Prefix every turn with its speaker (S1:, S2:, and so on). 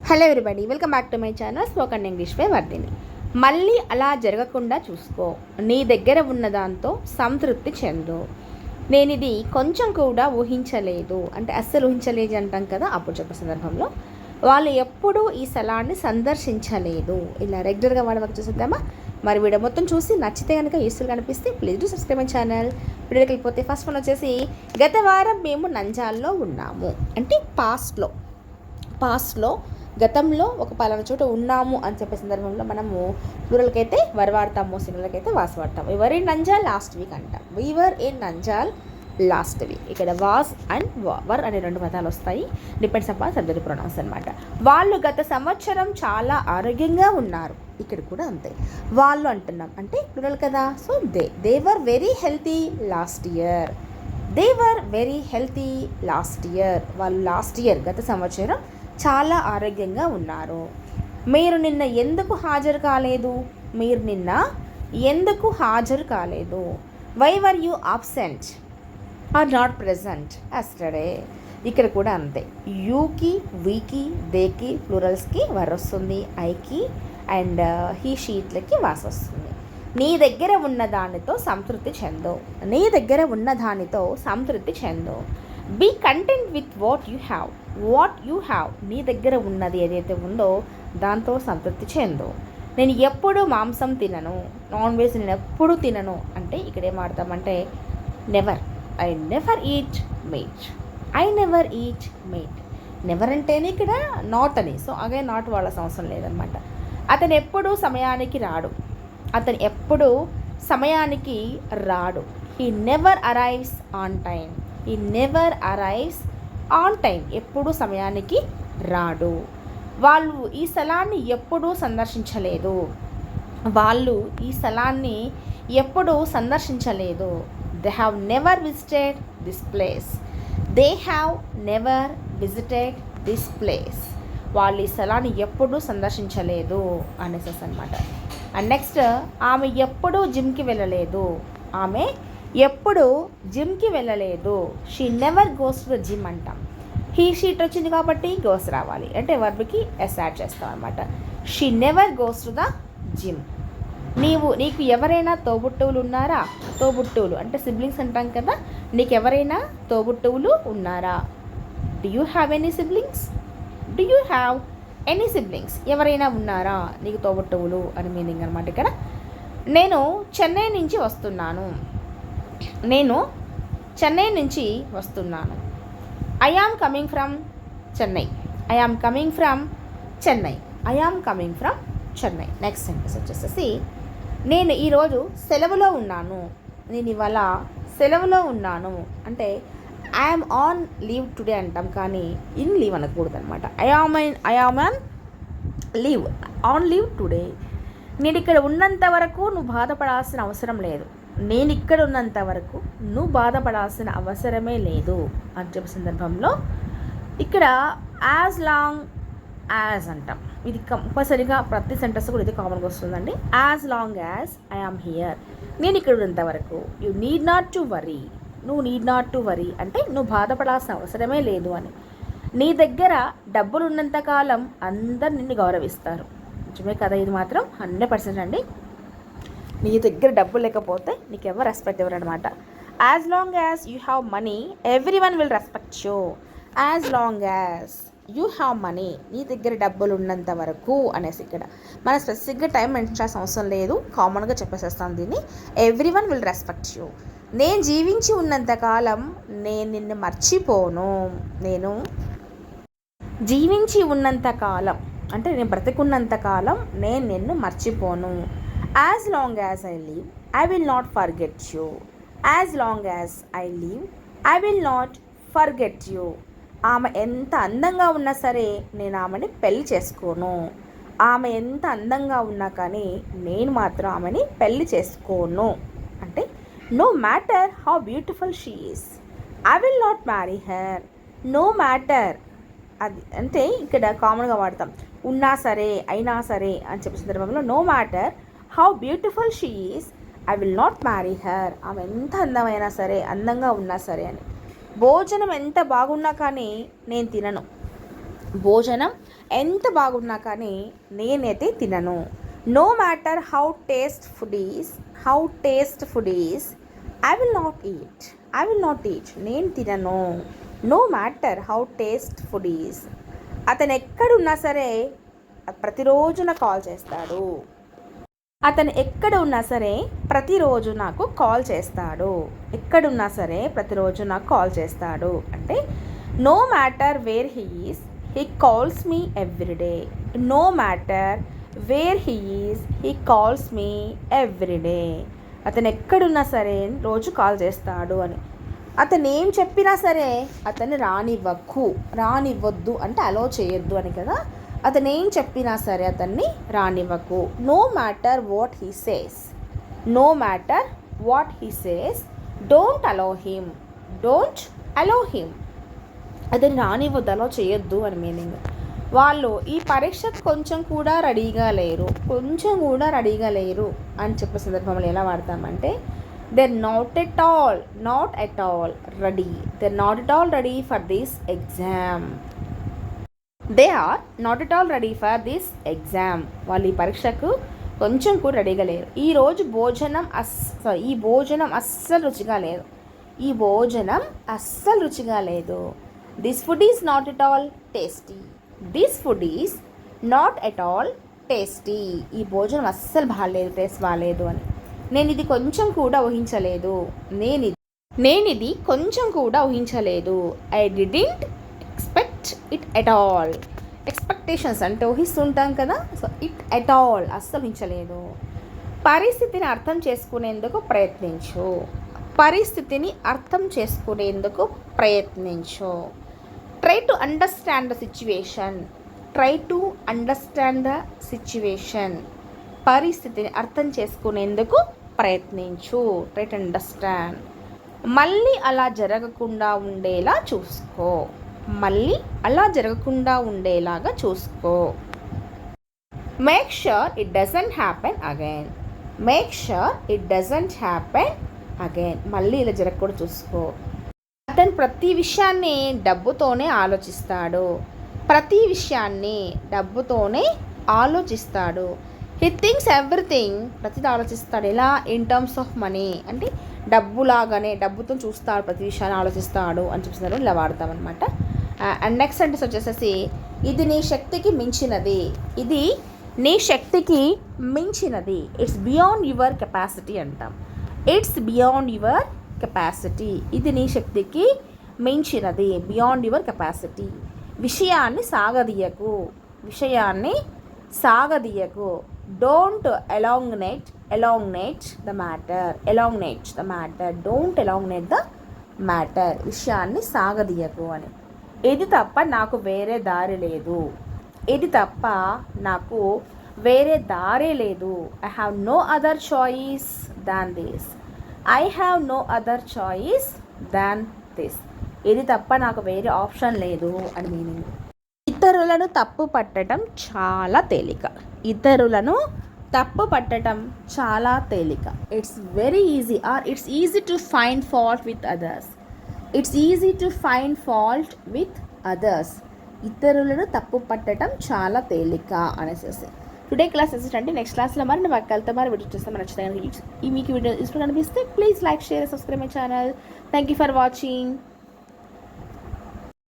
S1: Hello everybody, welcome back to my channel spoken English by Vardhini. మళ్ళీ అలా జరగకుండా చూసుకో. నీ దగ్గర ఉన్న దాంతో సంతృప్తి చెందు. నేను ఇది కొంచెం కూడా ఊహించలేదు అంటే అస్సలు ఊహించలేదు అంటాం కదా, అప్పుడు చెప్పే సందర్భంలో వాళ్ళు ఎప్పుడూ ఈ స్థలాన్ని సందర్శించలేదు. ఇలా రెగ్యులర్గా వాడవచ్చు చూద్దామా. మరి వీడియో మొత్తం చూసి నచ్చితే కనుక యూస్ఫుల్ కనిపిస్తే please do subscribe my channel. వీడియోకి వెళ్ళిపోతే ఫస్ట్ వన్ వచ్చేసి, గత వారం మేము నంజాల్లో ఉన్నాము అంటే పాస్ట్లో గతంలో ఒక పలానా చోట ఉన్నాము అని చెప్పే సందర్భంలో మనము ప్లూరల్కి అయితే వర్ వాడతాము, సింగులర్కి అయితే వాస్ వాడతాము. వర్ ఇన్ నంజాల్ లాస్ట్ వీక్ అంటాం. వర్ ఇన్ నంజాల్ లాస్ట్ వీక్. ఇక్కడ వాస్ అండ్ వర్ అనే రెండు పదాలు వస్తాయి. డిపెండ్స్ అపాన్ సబ్జెక్ట్ ప్రొనౌన్స్ అనమాట. వాళ్ళు గత సంవత్సరం చాలా ఆరోగ్యంగా ఉన్నారు. ఇక్కడ కూడా అంతే, వాళ్ళు అంటున్నాం అంటే ప్లూరల్ కదా. So they were very healthy last year. They were very healthy last year. వాళ్ళు లాస్ట్ ఇయర్ గత సంవత్సరం చాలా ఆరోగ్యంగా ఉన్నారు. మీరు నిన్న ఎందుకు హాజరు కాలేదు? మీరు నిన్న ఎందుకు హాజరు కాలేదు? Why were you absent or not present yesterday. ఇక్కడ కూడా అంతే, యూకి, వీకి, దేకి ప్లూరల్స్కి వర్ వస్తుంది, ఐకి అండ్ హీ షీట్లకి వాస్ వస్తుంది. నీ దగ్గర ఉన్న దానితో సంతృప్తి చెందు. నీ దగ్గర ఉన్న దానితో సంతృప్తి చెందు. Be content with what you have. నీ దగ్గర ఉన్నది ఏదైతే ఉందో దాంతో సంతృప్తి చెందు. నేను ఎప్పుడు మాంసం తినను, నాన్ వెజ్ నేను ఎప్పుడు తినను అంటే ఇక్కడ ఏం ఆడతామంటే never. I never eat meat. Never అంటేనే ఇక్కడ నాట్ అని. సో అగే నాట్ వాళ్ళ అవసరం లేదనమాట. అతను ఎప్పుడు సమయానికి రాడు. He never arrives on time. ఎప్పుడు సమయానికి రాడు. వాళ్ళు ఈ స్థలాన్ని ఎప్పుడూ సందర్శించలేదు. They have never visited this place. వాళ్ళు ఈ స్థలాన్ని ఎప్పుడూ సందర్శించలేదు అనేసి అనమాట. అండ్ నెక్స్ట్, ఆమె ఎప్పుడూ జిమ్కి వెళ్ళలేదు. She never goes to the gym అంటాం. హీ షీట్ వచ్చింది కాబట్టి గోస్ రావాలి అంటే వర్బ్కి ఎస్ యాడ్ చేస్తాం అనమాట. She never goes to the gym. నీకు ఎవరైనా తోబుట్టువులు ఉన్నారా? తోబుట్టువులు అంటే సిబ్లింగ్స్ అంటాం కదా. నీకు ఎవరైనా తోబుట్టువులు ఉన్నారా? Do you have any siblings? ఎవరైనా ఉన్నారా నీకు తోబుట్టువులు అని మీనింగ్ అనమాట ఇక్కడ. నేను చెన్నై నుంచి వస్తున్నాను. I am coming from Chennai. Next sentence వచ్చేసేసి, నేను ఈరోజు సెలవులో ఉన్నాను. అంటే ఐఎమ్ ఆన్ లీవ్ టుడే అంటాం, కానీ ఇన్ లీవ్ అనకూడదు అనమాట. I am on leave today. నేను ఇక్కడ ఉన్నంత వరకు నువ్వు బాధపడాల్సిన అవసరం లేదు. అని చెప్పే సందర్భంలో ఇక్కడ యాజ్ లాంగ్ యాజ్ అంటాం. ఇది కంపల్సరీగా ప్రతి సెంటెన్స్ కూడా ఇది కామన్గా వస్తుందండి. As long as I am here. నేను ఇక్కడ ఉన్నంత వరకు. You need not to worry అంటే నువ్వు బాధపడాల్సిన అవసరమే లేదు అని. నీ దగ్గర డబ్బులు ఉన్నంత కాలం అందరు నిన్ను గౌరవిస్తారు. నిజమే కదా, ఇది మాత్రం 100% అండి. నీ దగ్గర డబ్బు లేకపోతే నీకు ఎవరు రెస్పెక్ట్ ఇవ్వరు అనమాట. As long as you have money every one will respect you. As long as you have money, నీ దగ్గర డబ్బులు ఉన్నంత వరకు అనేసి ఇక్కడ మన స్పెసిఫిక్గా టైం మెన్షన్ చేయాల్సిన అవసరం లేదు, కామన్గా చెప్పేసేస్తాను దీన్ని. Every one will respect you. నేను జీవించి ఉన్నంతకాలం నేను నిన్ను మర్చిపోను. అంటే నేను బ్రతికున్నంతకాలం నేను నిన్ను మర్చిపోను. As long as I live I will not forget you. ఆమె ఎంత అందంగా ఉన్నా సరే నేను ఆమెని పెళ్లి చేసుకోను. ఆమె ఎంత అందంగా ఉన్నా కానీ నేను మాత్రం ఆమెని పెళ్లి చేసుకోను. అంటే no matter how beautiful she is I will not marry her. No matter అది అంటే ఇక్కడ కామన్గా వాడతాం. ఉన్నా సరే అయినా సరే అని చెప్పే సందర్భంలో no matter how beautiful she is I will not marry her. ఆమె ఎంత అందంగా ఉన్నా సరే అని. భోజనం ఎంత బాగున్నా కానీ నేను తినను. భోజనం ఎంత బాగున్నా కానీ నేనైతే తినను. No matter how taste food is I will not eat నేను తినను. No matter how taste food is. అతను ఎక్కడున్నా సరే ప్రతిరోజు నాకు కాల్ చేస్తాడు. అతను ఎక్కడ ఉన్నా సరే ప్రతిరోజు నాకు కాల్ చేస్తాడు. ఎక్కడున్నా సరే ప్రతిరోజు నాకు కాల్ చేస్తాడు అంటే no matter where he is he calls me every day. No matter where he is he calls me every day. అతను ఎక్కడున్నా సరే రోజు కాల్ చేస్తాడు అని. అతను ఏం చెప్పినా సరే అతన్ని రానివ్వద్దు అంటే అలో చేయొద్దు అని కదా. అతను ఏం చెప్పినా సరే అతన్ని రానివ్వకు. No matter what he says don't allow him. అతన్ని రానివ్వద్దు, అలో చేయొద్దు అని మీనింగ్. వాళ్ళు ఈ పరీక్షకు కొంచెం కూడా రెడీగా లేరు అని చెప్పే సందర్భంలో ఎలా వాడతామంటే they're not at all ready. They're not at all ready for this exam. They are not at all ready for this exam. వాళ్ళు ఈ పరీక్షకు కొంచెం కూడా రెడీగా లేరు. ఈ భోజనం అస్సలు రుచిగా లేదు. This food is not at all tasty. ఈ భోజనం అస్సలు బాగాలేదు, టేస్ట్ బాగాలేదు అని. నేను ఇది కొంచెం కూడా ఊహించలేదు. I didn't expect it at all. Expectations అంటే ఊహిస్తుంటాం కదా. సో ఇట్ ఎట్ ఆల్ అస్సలు ఊహించలేదు. పరిస్థితిని అర్థం చేసుకునేందుకు ప్రయత్నించు. Try to understand the situation. పరిస్థితిని అర్థం చేసుకునేందుకు ప్రయత్నించు. Try to understand. మళ్ళీ అలా జరగకుండా ఉండేలాగా చూసుకో. Make sure it doesn't happen again. మళ్ళీ ఇలా జరగకూడదు చూసుకో. అతను ప్రతి విషయాన్ని డబ్బుతోనే ఆలోచిస్తాడు. He thinks everything. ప్రతిదీ ఆలోచిస్తాడు. ఎలా? ఇన్ టర్మ్స్ ఆఫ్ మనీ అంటే డబ్బుతో చూస్తాడు, ప్రతి విషయాన్ని ఆలోచిస్తాడు అని చెప్తున్నారు. ఇలా వాడతామన్నమాట. అండ్ నెక్స్ట్ సెంటెన్స్ వచ్చేసేసి ఇది నీ శక్తికి మించినది. ఇట్స్ బియాండ్ యువర్ కెపాసిటీ అంటాం. ఇది నీ శక్తికి మించినది. Beyond your capacity. విషయాన్ని సాగదీయకు. Don't elongate the matter. Don't elongate the matter. విషయాన్ని సాగదీయకు అని. ఇది తప్ప నాకు వేరే దారి లేదు. I have no other choice than this. ఇది తప్ప నాకు వేరే ఆప్షన్ లేదు అని మీనింగ్. ఇతరులను తప్పు పట్టడం చాలా తేలిక. It's very easy it's easy to find fault with others. ఇతరులను తప్పు పట్టడం చాలా తేలిక అనేసి. టుడే క్లాస్ అంటే నెక్స్ట్ క్లాస్లో మరి వెళ్తే వీడియో చేస్తామని నచ్చుతాయి. మీకు వీడియో ఇష్టం అనిపిస్తే please like, share, subscribe my channel. Thank you for watching.